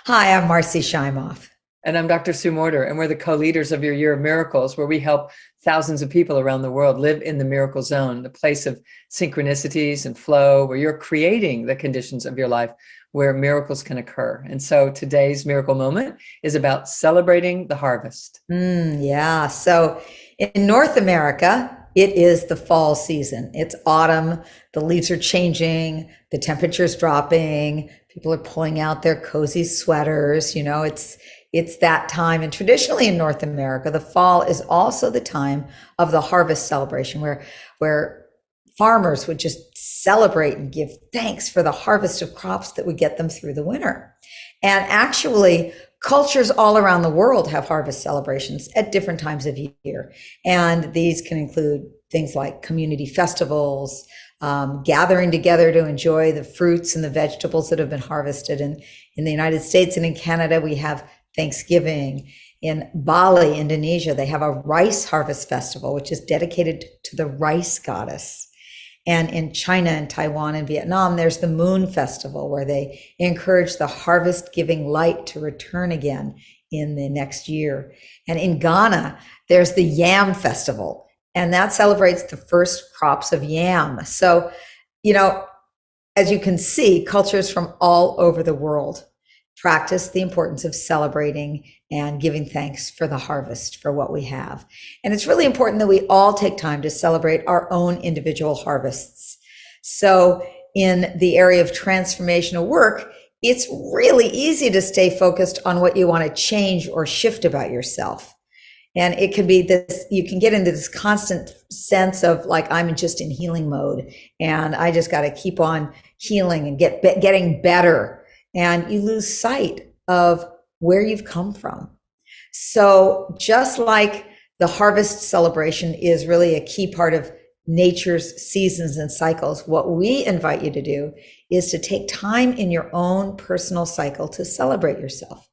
Hi, I'm Marcy Shimoff. And I'm Dr. Sue Morter, and we're the co-leaders of your Year of Miracles, where we help thousands of people around the world live in the miracle zone, the place of synchronicities and flow, where you're creating the conditions of your life where miracles can occur. And so today's miracle moment is about celebrating the harvest. Yeah. So in North America, it is the fall season. It's autumn. The leaves are changing. The temperature's dropping. People are pulling out their cozy sweaters. It's that time. And traditionally in North America, the fall is also the time of the harvest celebration where farmers would just celebrate and give thanks for the harvest of crops that would get them through the winter. And actually, cultures all around the world have harvest celebrations at different times of year. And these can include things like community festivals, gathering together to enjoy the fruits and the vegetables that have been harvested. And in the United States and in Canada, we have Thanksgiving. In Bali, Indonesia, they have a rice harvest festival, which is dedicated to the rice goddess. And in China and Taiwan and Vietnam, there's the Moon Festival, where they encourage the harvest giving light to return again in the next year. And in Ghana, there's the Yam Festival, and that celebrates the first crops of yam. So, you know, as you can see, cultures from all over the world practice the importance of celebrating and giving thanks for the harvest, for what we have. And it's really important that we all take time to celebrate our own individual harvests. So in the area of transformational work, it's really easy to stay focused on what you want to change or shift about yourself. And it can be this, you can get into this constant sense of like, I'm just in healing mode and I just got to keep on healing and getting better. And you lose sight of where you've come from. So just like the harvest celebration is really a key part of nature's seasons and cycles, what we invite you to do is to take time in your own personal cycle to celebrate yourself.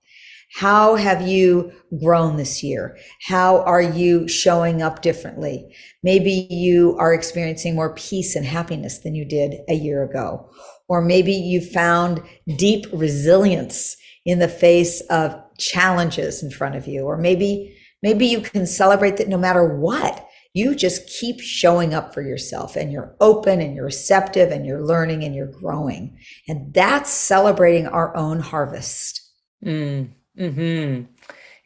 How have you grown this year? How are you showing up differently? Maybe you are experiencing more peace and happiness than you did a year ago. Or maybe you found deep resilience in the face of challenges in front of you. Or maybe you can celebrate that no matter what, you just keep showing up for yourself and you're open and you're receptive and you're learning and you're growing. And that's celebrating our own harvest. Mm-hmm.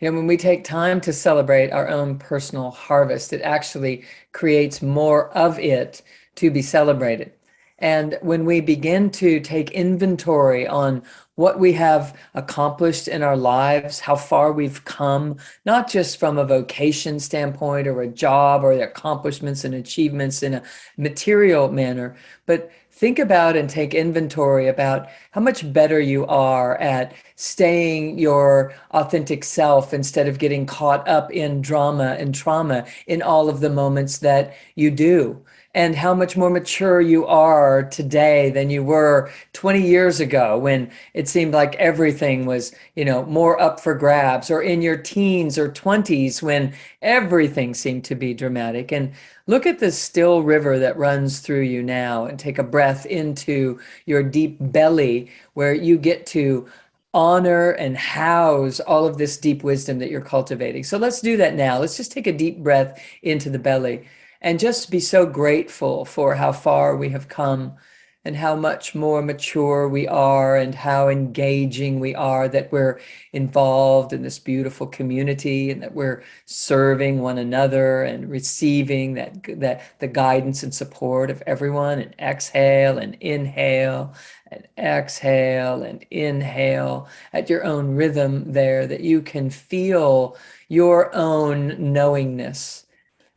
When we take time to celebrate our own personal harvest, it actually creates more of it to be celebrated. And when we begin to take inventory on what we have accomplished in our lives, how far we've come, not just from a vocation standpoint or a job or the accomplishments and achievements in a material manner, but think about and take inventory about how much better you are at staying your authentic self instead of getting caught up in drama and trauma in all of the moments that you do. And how much more mature you are today than you were 20 years ago when it seemed like everything was, more up for grabs, or in your teens or 20s when everything seemed to be dramatic. And look at the still river that runs through you now and take a breath into your deep belly where you get to honor and house all of this deep wisdom that you're cultivating. So let's do that now. Let's just take a deep breath into the belly and just be so grateful for how far we have come and how much more mature we are and how engaging we are, that we're involved in this beautiful community and that we're serving one another and receiving that the guidance and support of everyone. And exhale and inhale and exhale and inhale at your own rhythm there, that you can feel your own knowingness.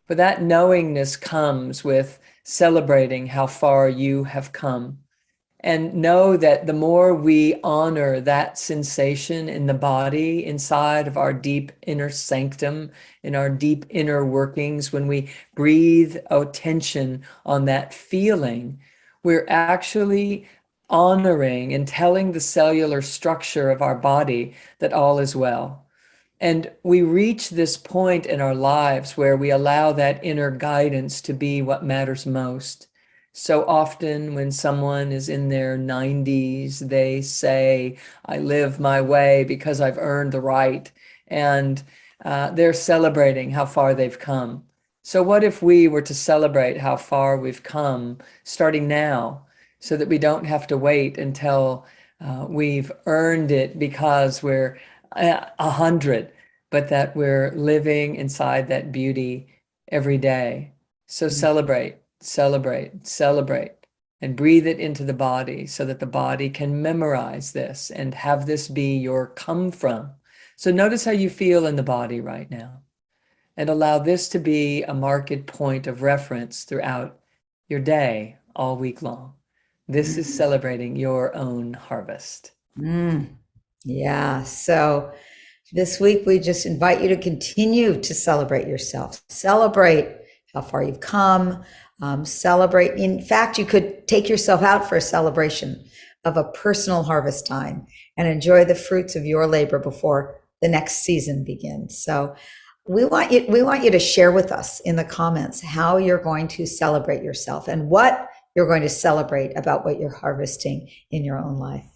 But that knowingness comes with celebrating how far you have come. And know that the more we honor that sensation in the body, inside of our deep inner sanctum, in our deep inner workings, when we breathe attention on that feeling, we're actually honoring and telling the cellular structure of our body that all is well. And we reach this point in our lives where we allow that inner guidance to be what matters most. So often, when someone is in their 90s, they say, I live my way because I've earned the right. And they're celebrating how far they've come. So, what if we were to celebrate how far we've come starting now so that we don't have to wait until we've earned it because we're 100, but that we're living inside that beauty every day? So, celebrate, celebrate, celebrate, and breathe it into the body so that the body can memorize this and have this be your come from. So, notice how you feel in the body right now, and allow this to be a marked point of reference throughout your day all week long. This is celebrating your own harvest. Mm, yeah. So this week, we just invite you to continue to celebrate yourself. Celebrate how far you've come. Celebrate. In fact, you could take yourself out for a celebration of a personal harvest time and enjoy the fruits of your labor before the next season begins. So we want you to share with us in the comments how you're going to celebrate yourself and what you're going to celebrate about what you're harvesting in your own life.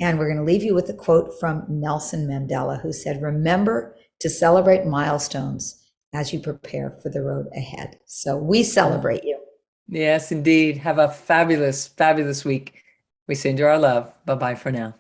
And we're going to leave you with a quote from Nelson Mandela, who said, "Remember to celebrate milestones as you prepare for the road ahead." So we celebrate you. Yes, indeed. Have a fabulous, fabulous week. We send you our love. Bye bye for now.